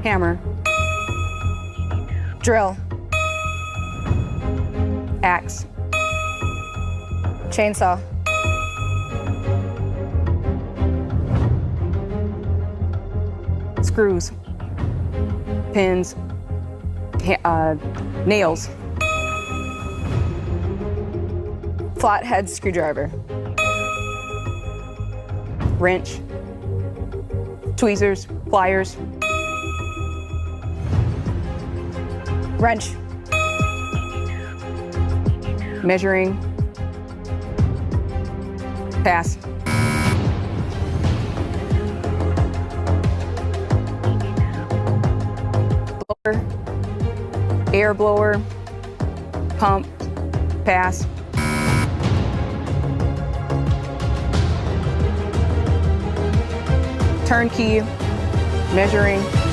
Hammer. Drill. Axe. Chainsaw. Screws. Pins. Nails. Flathead screwdriver. Wrench. Tweezers. Pliers. Wrench. Measuring. Pass. Blower. Air blower. Pump. Pass. Turnkey. Measuring.